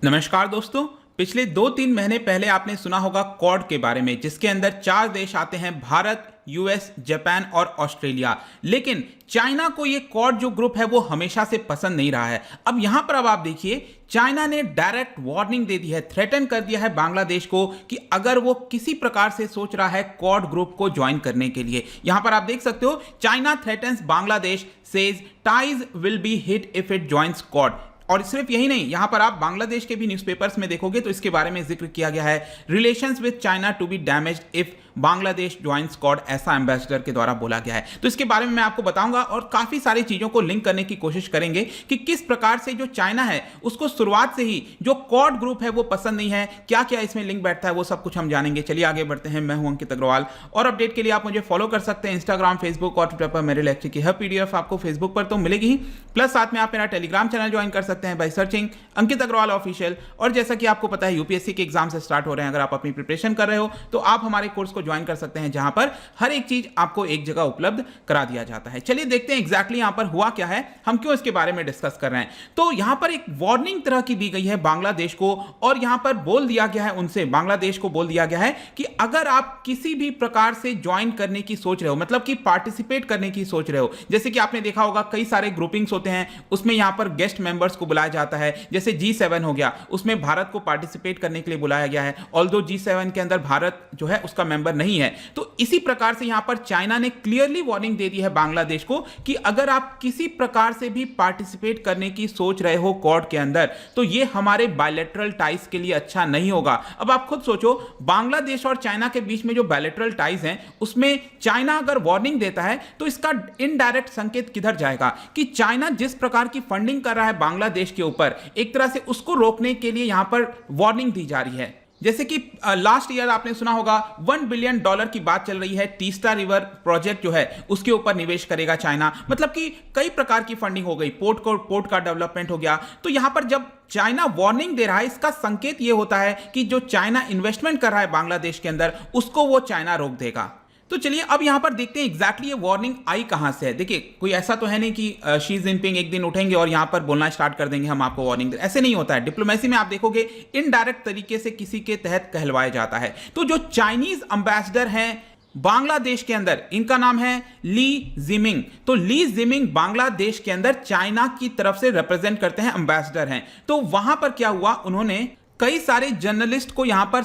नमस्कार दोस्तों। पिछले 2-3 महीने पहले आपने सुना होगा क्वाड के बारे में, जिसके अंदर 4 देश आते हैं, भारत, यूएस, जापान और ऑस्ट्रेलिया। लेकिन चाइना को ये क्वाड जो ग्रुप है वो हमेशा से पसंद नहीं रहा है। अब यहां पर आप देखिए, चाइना ने डायरेक्ट वार्निंग दे दी है, थ्रेटन कर दिया है बांग्लादेश को कि अगर वो किसी प्रकार से सोच रहा है क्वाड ग्रुप को ज्वाइन करने के लिए। यहां पर आप देख सकते हो, China threatens Bangladesh, says ties will be hit if it joins quad. और सिर्फ यही नहीं, यहां पर आप बांग्लादेश के भी न्यूज़पेपर्स में देखोगे तो इसके बारे में जिक्र किया गया है, relations with China to be damaged if Bangladesh joins Quad, ऐसा एम्बेसडर के द्वारा बोला गया है। तो इसके बारे में मैं आपको बताऊंगा और काफी सारी चीजों को लिंक करने की कोशिश करेंगे कि किस प्रकार से जो चाइना है उसको शुरुआत से ही जो क्वाड ग्रुप है वो पसंद नहीं है, क्या क्या इसमें लिंक बैठता है, वो सब कुछ हम जानेंगे। चलिए आगे बढ़ते हैं। मैं हूं अंकित अग्रवाल और अपडेट के लिए आप मुझे फॉलो कर सकते हैं इंस्टाग्राम, फेसबुक और ट्विटर पर। मेरे लेक्चर की हर पीडीएफ आपको फेसबुक पर तो मिलेगी ही, प्लस साथ में आप मेरा टेलीग्राम चैनल ज्वाइन कर सकते हैं by searching Ankit Agrawal official. और जैसा कि आपको पता है, यूपीएससी के एग्जाम से स्टार्ट हो रहे हैं, अगर आप अपनी प्रिपरेशन कर रहे हो तो आप हमारे कोर्स को ज्वाइन कर सकते हैं, जहां पर हर एक चीज आपको एक जगह उपलब्ध करा दिया जाता है। चलिए देखते हैं एग्जैक्टली यहां पर हुआ क्या है, हम क्यों इसके बारे में डिस्कस कर रहे हैं। तो यहां पर एक वार्निंग तरह की दी गई है बांग्लादेश को, और यहां पर बोल दिया गया है उनसे, बांग्लादेश को बोल दिया गया है कि अगर आप किसी भी प्रकार से ज्वाइन करने की सोच रहे हो, मतलब कि पार्टिसिपेट करने की सोच रहे हो, जैसे कि आपने देखा होगा कई सारे ग्रुपिंग्स होते हैं, उसमें यहां पर गेस्ट मेंबर्स को बुलाया जाता है, जैसे G7 हो गया, उसमें भारत को पार्टिसिपेट करने के लिए बुलाया गया है, ऑल्दो G7 के अंदर भारत जो है उसका मेंबर नहीं है। तो इसी प्रकार से यहां पर चाइना ने क्लियरली वार्निंग दे दी है बांग्लादेश को कि अगर आप किसी प्रकार से भी पार्टिसिपेट करने की सोच रहे हो क्वाड के अंदर, तो ये हमारे बायलैटरल टाइज के लिए अच्छा नहीं होगा। अब आप खुद सोचो, बांग्लादेश और चाइना के बीच में जो बायलैटरल टाइज हैं उसमें चाइना अगर वार्निंग देता है तो इसका इनडायरेक्ट संकेत किधर जाएगा कि चाइना जिस प्रकार की फंडिंग कर रहा है बांग्लादेश के ऊपर, एक तरह से उसको रोकने के लिए यहां पर वार्निंग दी जा रही है। जैसे कि लास्ट ईयर आपने सुना होगा $1 बिलियन की बात चल रही है, तीस्ता रिवर प्रोजेक्ट जो है उसके ऊपर निवेश करेगा चाइना, मतलब कि कई प्रकार की फंडिंग हो गई, पोर्ट का डेवलपमेंट हो गया। तो यहां पर जब चाइना वार्निंग दे रहा है, इसका संकेत यह होता है कि जो चाइना इन्वेस्टमेंट कर रहा है बांग्लादेश के अंदर, उसको वो चाइना रोक देगा। तो चलिए अब यहां पर देखते हैं एग्जैक्टली ये वार्निंग आई कहां से है। देखिए, कोई ऐसा तो है नहीं कि शी जिनपिंग एक दिन उठेंगे और यहां पर बोलना स्टार्ट कर देंगे हम आपको वार्निंग दे, ऐसे नहीं होता है। डिप्लोमेसी में आप देखोगे इनडायरेक्ट तरीके से किसी के तहत कहलवाया जाता है। तो जो चाइनीज एम्बेसडर हैं बांग्लादेश के अंदर, इनका नाम है ली जिमिंग। तो ली जिमिंग बांग्लादेश के अंदर चाइना की तरफ से रिप्रेजेंट करते हैं, एम्बेसडर हैं। तो वहां पर क्या हुआ, उन्होंने कई सारे जर्नलिस्ट को यहां पर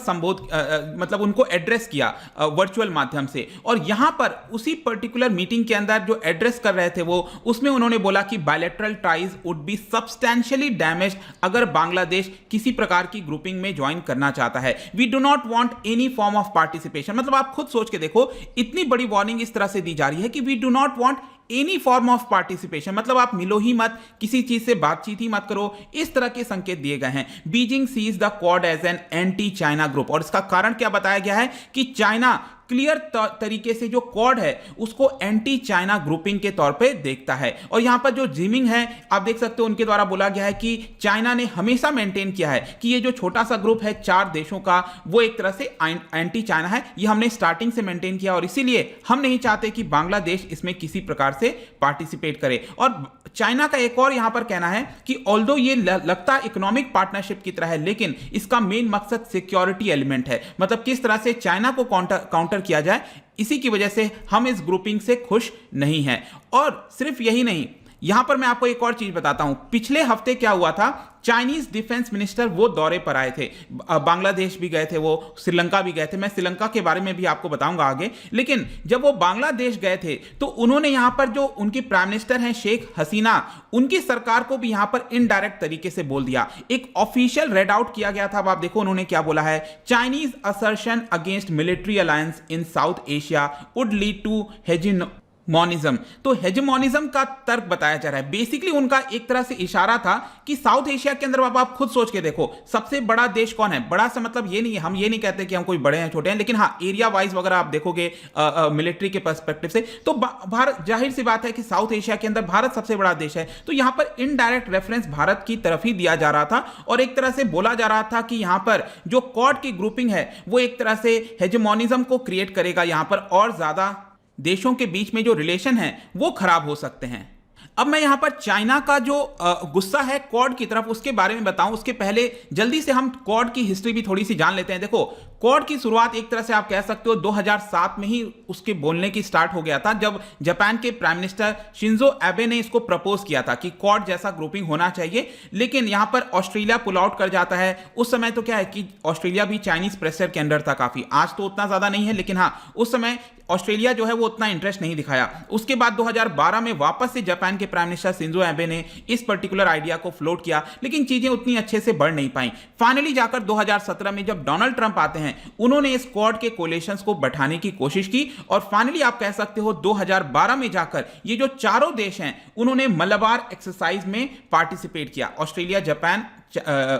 मतलब उनको एड्रेस किया वर्चुअल माध्यम से, और यहां पर उसी पर्टिकुलर मीटिंग के अंदर जो एड्रेस कर रहे थे वो, उसमें उन्होंने बोला कि bilateral ties would be substantially damaged अगर बांग्लादेश किसी प्रकार की ग्रुपिंग में ज्वाइन करना चाहता है। We do not want any form of participation. मतलब आप खुद सोच के देखो, इतनी बड़ी वार्निंग इस तरह से दी जा रही है कि we do not want any form of participation, मतलब आप मिलो ही मत, किसी चीज से बातचीत ही मत करो, इस तरह के संकेत दिए गए हैं। Beijing sees the Quad as an anti China group, और इसका कारण क्या बताया गया है कि चाइना क्लियर तरीके से जो क्वाड है उसको एंटी चाइना ग्रुपिंग के तौर पे देखता है। और यहां पर जो जिमिंग है आप देख सकते हो, उनके द्वारा बोला गया है कि चाइना ने हमेशा मेंटेन किया है कि ये जो छोटा सा ग्रुप है 4 देशों का, वो एक तरह से एंटी चाइना है। ये हमने स्टार्टिंग से मेंटेन किया और इसीलिए हम नहीं चाहते कि बांग्लादेश इसमें किसी प्रकार से पार्टिसिपेट करे। और चाइना का एक और यहां पर कहना है कि ऑल्दो ये लगता इकोनॉमिक पार्टनरशिप की तरह है, लेकिन इसका मेन मकसद सिक्योरिटी एलिमेंट है, मतलब किस तरह से चाइना को काउंटर किया जाए, इसी की वजह से हम इस ग्रुपिंग से खुश नहीं हैं। और सिर्फ यही नहीं, यहां पर मैं आपको एक और चीज बताता हूं। पिछले हफ्ते क्या हुआ था, चाइनीज डिफेंस मिनिस्टर वो दौरे पर आए थे, बांग्लादेश भी गए थे, वो श्रीलंका भी गए थे। मैं श्रीलंका के बारे में भी आपको बताऊंगा आगे। लेकिन जब वो बांग्लादेश गए थे तो उन्होंने यहां पर जो उनकी प्राइम मिनिस्टर हैं शेख हसीना, उनकी सरकार को भी यहां पर इनडायरेक्ट तरीके से बोल दिया। एक ऑफिशियल रेड आउट किया गया था। अब आप देखो उन्होंने क्या बोला है, Chinese assertion against military alliance in South Asia would lead to hegemonism. तो हेजिमोनिज्म का तर्क बताया जा रहा है। बेसिकली उनका एक तरह से इशारा था कि साउथ एशिया के अंदर, अब आप खुद सोच के देखो, सबसे बड़ा देश कौन है। बड़ा सा मतलब ये नहीं है, हम ये नहीं कहते कि हम कोई बड़े हैं छोटे हैं, लेकिन हाँ एरिया वाइज वगैरह आप देखोगे मिलिट्री के पर्सपेक्टिव से, तो भारत, जाहिर सी बात है कि साउथ एशिया के अंदर भारत सबसे बड़ा देश है। तो यहां पर इनडायरेक्ट रेफरेंस भारत की तरफ ही दिया जा रहा था और एक तरह से बोला जा रहा था कि यहां पर जो क्वाड की ग्रुपिंग है वो एक तरह से हेजेमोनिज्म को क्रिएट करेगा, यहां पर और ज्यादा देशों के बीच में जो रिलेशन है वो खराब हो सकते हैं। अब मैं यहां पर चाइना का जो गुस्सा है क्वाड की तरफ उसके बारे में बताऊं, उसके पहले जल्दी से हम क्वाड की हिस्ट्री भी थोड़ी सी जान लेते हैं। देखो, क्वाड की शुरुआत एक तरह से आप कह सकते हो 2007 में ही उसके बोलने की स्टार्ट हो गया था, जब जापान के प्राइम मिनिस्टर शिंजो एबे ने इसको प्रपोज किया था कि क्वाड जैसा ग्रुपिंग होना चाहिए। लेकिन यहां पर ऑस्ट्रेलिया पुल आउट कर जाता है। उस समय तो क्या है कि ऑस्ट्रेलिया भी चाइनीज प्रेशर के अंडर था काफी, आज तो उतना ज्यादा नहीं है, लेकिन हाँ उस समय ऑस्ट्रेलिया जो है वो उतना इंटरेस्ट नहीं दिखाया। उसके बाद 2012 में वापस से जापान के प्राइम मिनिस्टर शिंजो एबे ने इस पर्टिकुलर आइडिया को फ्लोट किया, लेकिन चीजें उतनी अच्छे से बढ़ नहीं पाई। फाइनली जाकर 2017 में जब डोनाल्ड ट्रंप आते हैं, उन्होंने इस क्वाड के कोलिशंस को बैठाने की कोशिश की और फाइनली आप कह सकते हो 2012 में जाकर ये जो चारों देश हैं उन्होंने मलबार एक्सरसाइज में पार्टिसिपेट किया। ऑस्ट्रेलिया, जापान,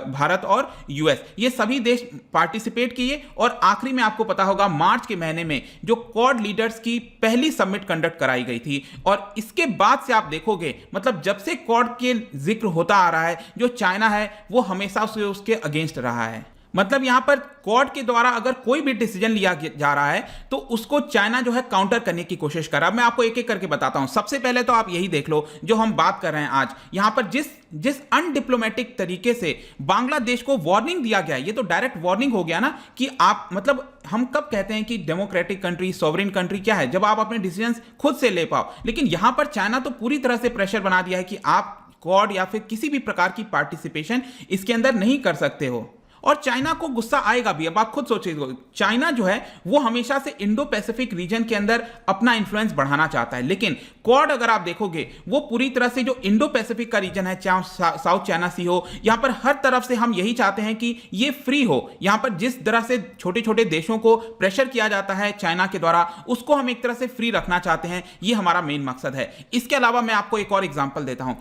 भारत और यूएस, ये सभी देश पार्टिसिपेट किए और आखिरी में आपको पता होगा मार्च के महीने में जो क्वाड लीडर्स की पहली समिट कंडक्ट कराई गई थी। और इसके बाद से आप देखोगे, मतलब जब से क्वाड के जिक्र होता आ रहा है, जो चाइना है वो हमेशा उसके अगेंस्ट रहा है। मतलब यहां पर क्वाड के द्वारा अगर कोई भी डिसीजन लिया जा रहा है तो उसको चाइना जो है काउंटर करने की कोशिश कर रहा है। मैं आपको एक एक करके बताता हूं। सबसे पहले तो आप यही देख लो जो हम बात कर रहे हैं आज, यहां पर जिस अनडिप्लोमेटिक तरीके से बांग्लादेश को वार्निंग दिया गया, ये तो डायरेक्ट वार्निंग हो गया ना कि आप, मतलब हम कब कहते हैं कि डेमोक्रेटिक कंट्री, सॉवरेन कंट्री क्या है, जब आप अपने डिसीजन खुद से ले पाओ। लेकिन यहां पर चाइना तो पूरी तरह से प्रेशर बना दिया है कि आप क्वाड या फिर किसी भी प्रकार की पार्टिसिपेशन इसके अंदर नहीं कर सकते हो। और चाइना को गुस्सा आएगा भी। अब आप खुद सोचिए, चाइना जो है वो हमेशा से इंडो पैसिफिक रीजन के अंदर अपना इंफ्लुएंस बढ़ाना चाहता है, लेकिन क्वाड अगर आप देखोगे वो पूरी तरह से जो इंडो पैसिफिक का रीजन है, चाहे साउथ चाइना सी हो, यहां पर हर तरफ से हम यही चाहते हैं कि ये फ्री हो। यहां पर जिस तरह से छोटे छोटे देशों को प्रेशर किया जाता है चाइना के द्वारा, उसको हम एक तरह से फ्री रखना चाहते हैं। ये हमारा मेन मकसद है। इसके अलावा मैं आपको एक और एग्जाम्पल देता हूं।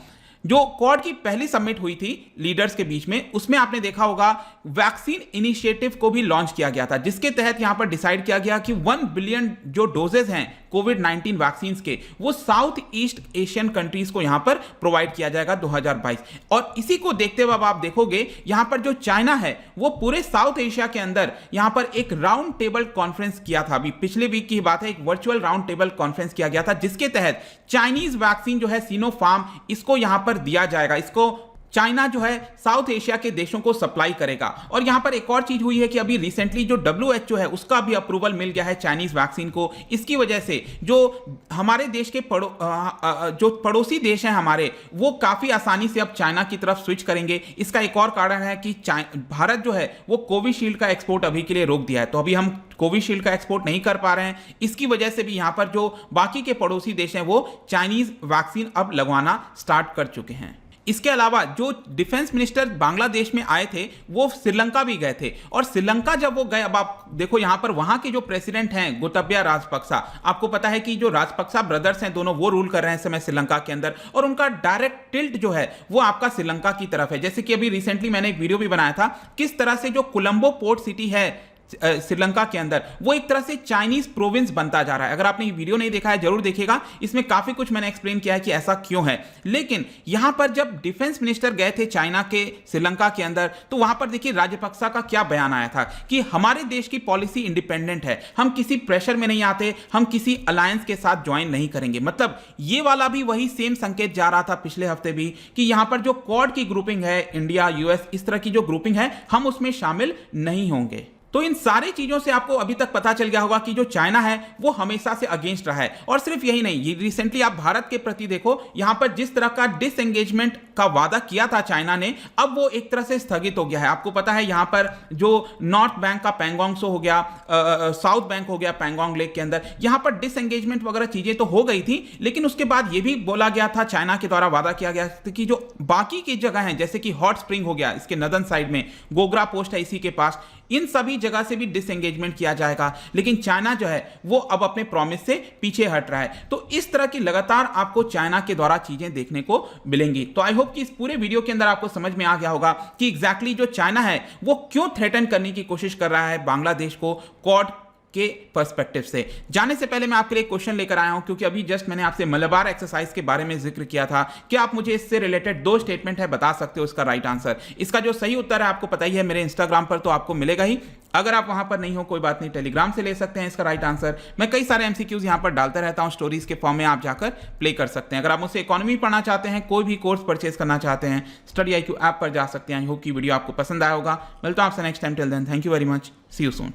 जो क्वाड की पहली समिट हुई थी लीडर्स के बीच में, उसमें आपने देखा होगा वैक्सीन इनिशिएटिव को भी लॉन्च किया गया था, जिसके तहत यहां पर डिसाइड किया गया कि 1 बिलियन जो डोजेज हैं कोविड-19 वैक्सीन के, वो साउथ ईस्ट एशियन कंट्रीज को यहां पर प्रोवाइड किया जाएगा 2022। और इसी को देखते हुए आप देखोगे यहां पर जो चाइना है वो पूरे साउथ एशिया के अंदर यहां पर एक राउंड टेबल कॉन्फ्रेंस किया था। अभी पिछले वीक की बात है, एक वर्चुअल राउंड टेबल कॉन्फ्रेंस किया गया था, जिसके तहत चाइनीज वैक्सीन जो है सिनोफार्म, इसको यहां पर दिया जाएगा। इसको चाइना जो है साउथ एशिया के देशों को सप्लाई करेगा। और यहां पर एक और चीज हुई है कि अभी रिसेंटली जो WHO है उसका भी अप्रूवल मिल गया है चाइनीज वैक्सीन को। इसकी वजह से जो हमारे देश के जो पड़ोसी देश हैं हमारे, वो काफी आसानी से अब चाइना की तरफ स्विच करेंगे। इसका एक और कारण है कि भारत जो है वो कोविशील्ड का एक्सपोर्ट अभी के लिए रोक दिया है, तो अभी हम कोविशील्ड का एक्सपोर्ट नहीं कर पा रहे हैं। इसकी वजह से भी यहां पर जो बाकी के पड़ोसी देश हैं वो चाइनीज वैक्सीन अब लगवाना स्टार्ट कर चुके हैं। इसके अलावा जो डिफेंस मिनिस्टर बांग्लादेश में आए थे वो श्रीलंका भी गए थे। और श्रीलंका जब वो गए, अब आप देखो यहां पर वहां के जो प्रेसिडेंट हैं गोतबाया राजपक्सा, आपको पता है कि जो राजपक्सा ब्रदर्स हैं दोनों, वो रूल कर रहे हैं इस समय श्रीलंका के अंदर, और उनका डायरेक्ट टिल्ट जो है वो आपका श्रीलंका की तरफ है। जैसे कि अभी रिसेंटली मैंने एक वीडियो भी बनाया था किस तरह से जो कोलंबो पोर्ट सिटी है श्रीलंका के अंदर, वो एक तरह से चाइनीज प्रोविंस बनता जा रहा है। अगर आपने ये वीडियो नहीं देखा है जरूर देखिएगा, इसमें काफी कुछ मैंने एक्सप्लेन किया है कि ऐसा क्यों है। लेकिन यहां पर जब डिफेंस मिनिस्टर गए थे चाइना के श्रीलंका के अंदर, तो वहां पर देखिए राजपक्सा का क्या बयान आया था कि हमारे देश की पॉलिसी इंडिपेंडेंट है, हम किसी प्रेशर में नहीं आते, हम किसी अलायंस के साथ ज्वाइन नहीं करेंगे। मतलब ये वाला भी वही सेम संकेत जा रहा था पिछले हफ्ते भी कि यहां पर जो क्वाड की ग्रुपिंग है, इंडिया, यूएस, इस तरह की जो ग्रुपिंग है, हम उसमें शामिल नहीं होंगे। तो इन सारी चीजों से आपको अभी तक पता चल गया होगा कि जो चाइना है वो हमेशा से अगेंस्ट रहा है। और सिर्फ यही नहीं, ये रिसेंटली आप भारत के प्रति देखो, यहां पर जिस तरह का डिसएंगेजमेंट का वादा किया था चाइना ने, अब वो एक तरह से स्थगित हो गया है। आपको पता है यहां पर जो नॉर्थ बैंक का पैंगोंग सो हो गया, साउथ बैंक हो गया पैंगोंग लेक के अंदर, यहां पर डिसएंगेजमेंट वगैरह चीजें तो हो गई थी, लेकिन उसके बाद ये भी बोला गया था, चाइना के द्वारा वादा किया गया था कि जो बाकी की जगह है, जैसे कि हॉट स्प्रिंग हो गया इसके नदन साइड में, गोगरा पोस्ट है इसी के पास, इन सभी जगह से भी डिसएंगेजमेंट किया जाएगा। लेकिन चाइना जो है वो अब अपने प्रॉमिस से पीछे हट रहा है। तो इस तरह की लगातार आपको चाइना के द्वारा चीजें देखने को मिलेंगी। तो आई होप कि इस पूरे वीडियो के अंदर आपको समझ में आ गया होगा कि एग्जैक्टली जो चाइना है वो क्यों थ्रेटन करने की कोशिश कर रहा है बांग्लादेश को क्वाड के पर्सपेक्टिव से। जाने से पहले मैं आपके लिए क्वेश्चन लेकर आया हूं, क्योंकि अभी जस्ट मैंने आपसे मलबार एक्सरसाइज के बारे में जिक्र किया था कि आप मुझे इससे रिलेटेड 2 स्टेटमेंट है बता सकते हो इसका राइट आंसर। इसका जो सही उत्तर है आपको पता ही है, मेरे इंस्टाग्राम पर तो आपको मिलेगा ही। अगर आप वहां पर नहीं हो कोई बात नहीं, टेलीग्राम से ले सकते हैं इसका राइट आंसर। मैं कई सारे एमसीक्यूज यहां पर डालता रहता हूं स्टोरीज के फॉर्म में, आप जाकर प्ले कर सकते हैं। अगर आप मुझसे इकोनॉमी पढ़ना चाहते हैं, कोई भी कोर्स परचेज करना चाहते हैं, स्टडी IQ ऐप पर जा सकते हैं। आई होप की वीडियो आपको पसंद आया होगा। मिलता हूं आपसे next time. Till then, thank you very much, see you soon.